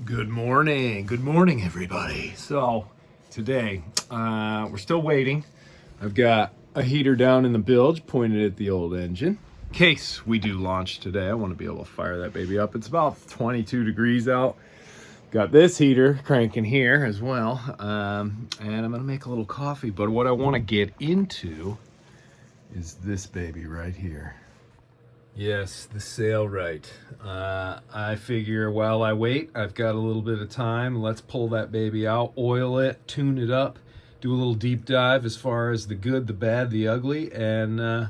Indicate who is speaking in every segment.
Speaker 1: Good morning everybody. So today we're still waiting. I've got a heater down in the bilge pointed at the old engine. In case we do launch today, I want to be able to fire that baby up. It's about 22 degrees out. Got this heater cranking here as well, and I'm gonna make a little coffee, but what I want to get into is this baby right here. Yes, the Sailrite. I figure while I wait, I've got a little bit of time. Let's pull that baby out, oil it, tune it up, do a little deep dive as far as the good, the bad, the ugly, and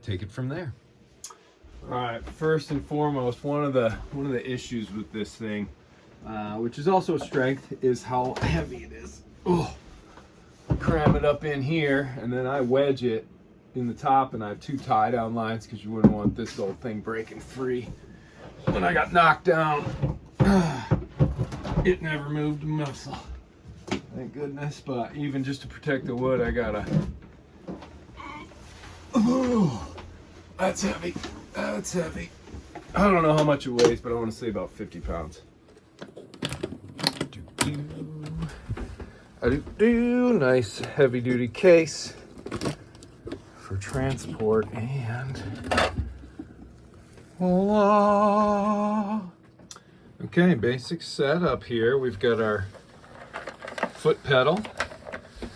Speaker 1: take it from there. All right, first and foremost, one of the issues with this thing, which is also a strength, is how heavy it is. Oh, cram it up in here, and then I wedge it in the top, and I have two tie down lines because you wouldn't want this old thing breaking free. When I got knocked down, it never moved a muscle, thank goodness. But even just to protect the wood, I gotta, oh, that's heavy, that's heavy. I don't know how much it weighs, but I want to say about 50 pounds. Nice heavy duty case for transport, and voila. Okay, basic setup here. We've got our foot pedal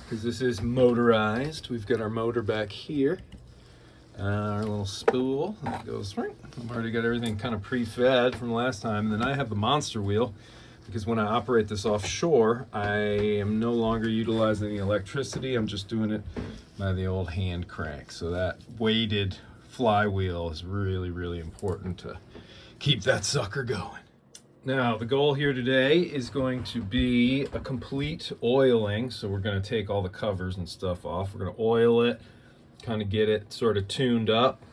Speaker 1: because this is motorized. We've got our motor back here, our little spool that goes right. I've already got everything kind of pre-fed from last time. And then I have the monster wheel because when I operate this offshore, I am no longer utilizing the electricity. I'm just doing it by the old hand crank. So that weighted flywheel is really, really important to keep that sucker going. Now, the goal here today is going to be a complete oiling. So we're going to take all the covers and stuff off. We're going to oil it, kind of get it sort of tuned up.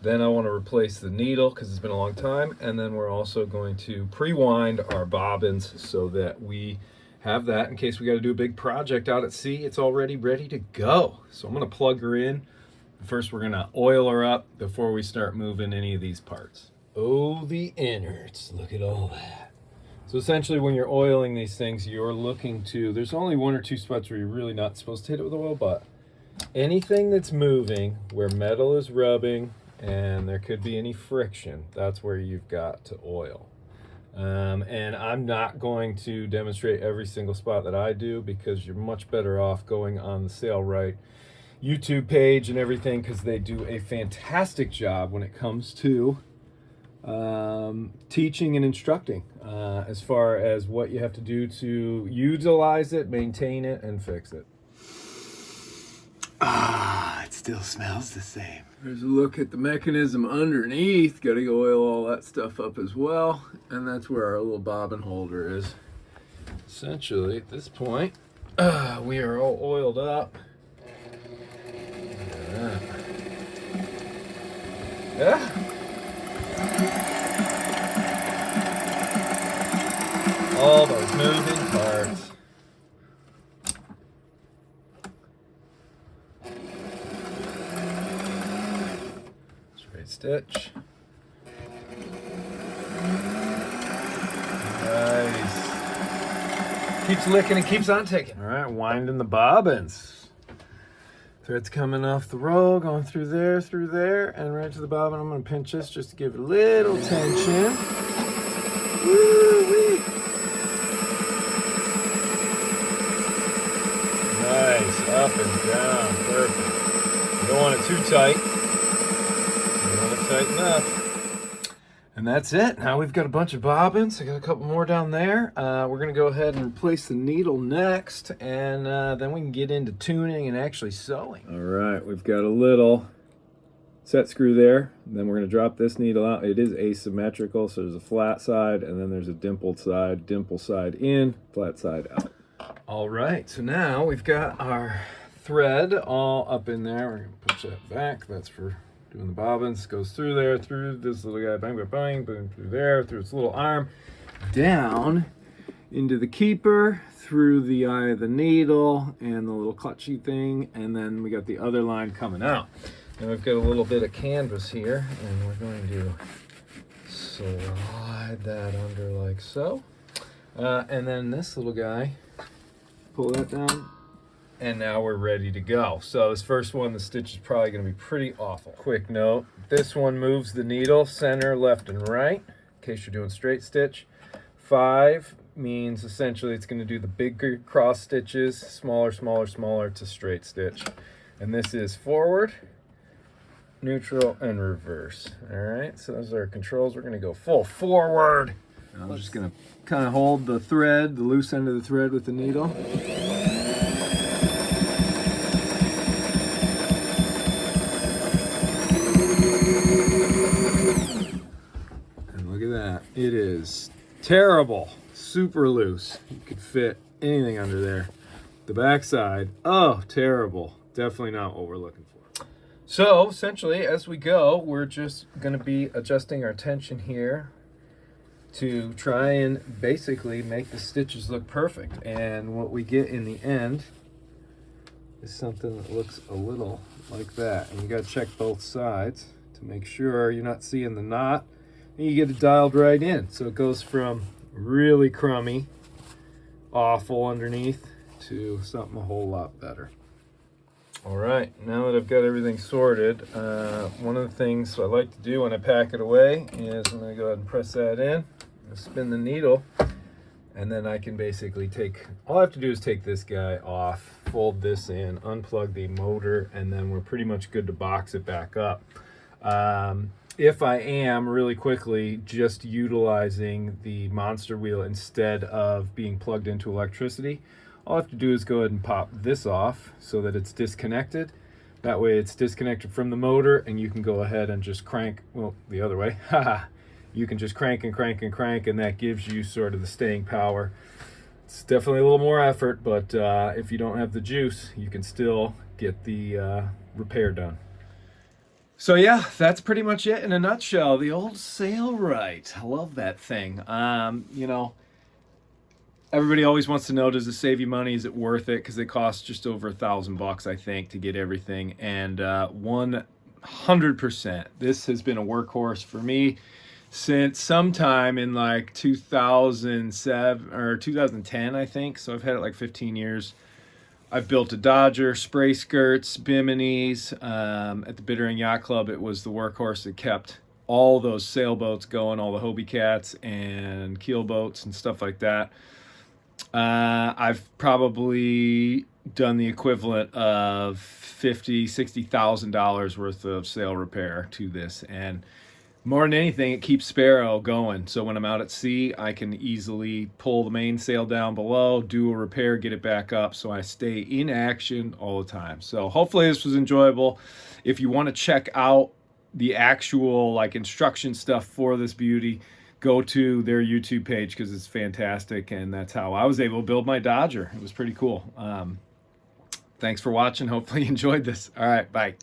Speaker 1: Then I want to replace the needle because it's been a long time. And then we're also going to pre-wind our bobbins so that we have that in case we got to do a big project out at sea. It's already ready to go. So I'm going to plug her in. First, we're going to oil her up before we start moving any of these parts. Oh, the innards. Look at all that. So essentially, when you're oiling these things, you're looking to, there's only one or two spots where you're really not supposed to hit it with oil, but anything that's moving where metal is rubbing and there could be any friction, that's where you've got to oil. And I'm not going to demonstrate every single spot that I do because you're much better off going on the Sailrite YouTube page and everything because they do a fantastic job when it comes to teaching and instructing as far as what you have to do to utilize it, maintain it, and fix it. Ah, it still smells the same. There's a look at the mechanism underneath. Got to oil all that stuff up as well. And that's where our little bobbin holder is. Essentially, at this point, we are all oiled up. Yeah. All those moving parts. Stitch. Nice. Keeps licking and keeps on ticking. All right, winding the bobbins. Thread's coming off the roll, going through there, and right to the bobbin. I'm going to pinch this just to give it a little tension. Woo-wee. Nice, up and down, perfect. You don't want it too tight. Tighten up. And that's it. Now we've got a bunch of bobbins. I got a couple more down there. We're going to go ahead and replace the needle next, and then we can get into tuning and actually sewing. All right, we've got a little set screw there. And then we're going to drop this needle out. It is asymmetrical, so there's a flat side, and then there's a dimple side in, flat side out. All right, so now we've got our thread all up in there. We're going to push that back. That's for doing the bobbins. Goes through there, through this little guy, bang, bang, bang, bang, through there, through its little arm, down into the keeper, through the eye of the needle, and the little clutchy thing, and then we got the other line coming out. And we've got a little bit of canvas here, and we're going to slide that under like so. And then this little guy, pull that down, and now we're ready to go. So this first one, the stitch is probably going to be pretty awful. Quick note, this one moves the needle center, left, and right, in case you're doing straight stitch. 5 means essentially it's going to do the bigger cross stitches, smaller, smaller, smaller to straight stitch. And this is forward, neutral, and reverse. All right, so those are our controls. We're going to go full forward. I'm just going to kind of hold the thread, the loose end of the thread with the needle. And look at that. It is terrible, super loose. You could fit anything under there. The backside, oh, terrible. Definitely not what we're looking for. So essentially, as we go, we're just going to be adjusting our tension here to try and basically make the stitches look perfect. And what we get in the end is something that looks a little like that. And you got to check both sides to make sure you're not seeing the knot, and you get it dialed right in. So it goes from really crummy, awful underneath to something a whole lot better. All right, now that I've got everything sorted, one of the things I like to do when I pack it away is I'm going to go ahead and press that in, spin the needle, and then I can basically all I have to do is take this guy off, fold this in, unplug the motor, and then we're pretty much good to box it back up. If I am really quickly just utilizing the monster wheel instead of being plugged into electricity, all I have to do is go ahead and pop this off so that it's disconnected. That way it's disconnected from the motor, and you can go ahead and just crank, well, the other way. You can just crank and crank and crank, and that gives you sort of the staying power. It's definitely a little more effort, but if you don't have the juice, you can still get the repair done. So yeah, that's pretty much it in a nutshell. The old Sailrite. I love that thing. You know, everybody always wants to know, does it save you money? Is it worth it? Because it costs just over $1,000, I think, to get everything. And 100%, this has been a workhorse for me since sometime in like 2007 or 2010, I think. So I've had it like 15 years. I've built a Dodger, spray skirts, biminis. At the Bittering Yacht Club, it was the workhorse that kept all those sailboats going, all the Hobie Cats and keel boats and stuff like that. I've probably done the equivalent of $50,000, $60,000 worth of sail repair to this, and more than anything, it keeps Sparrow going. So when I'm out at sea, I can easily pull the mainsail down below, do a repair, get it back up, so I stay in action all the time. So hopefully this was enjoyable. If you want to check out the actual like instruction stuff for this beauty, go to their YouTube page because it's fantastic, and that's how I was able to build my Dodger. It was pretty cool. Thanks for watching. Hopefully you enjoyed this. All right, bye.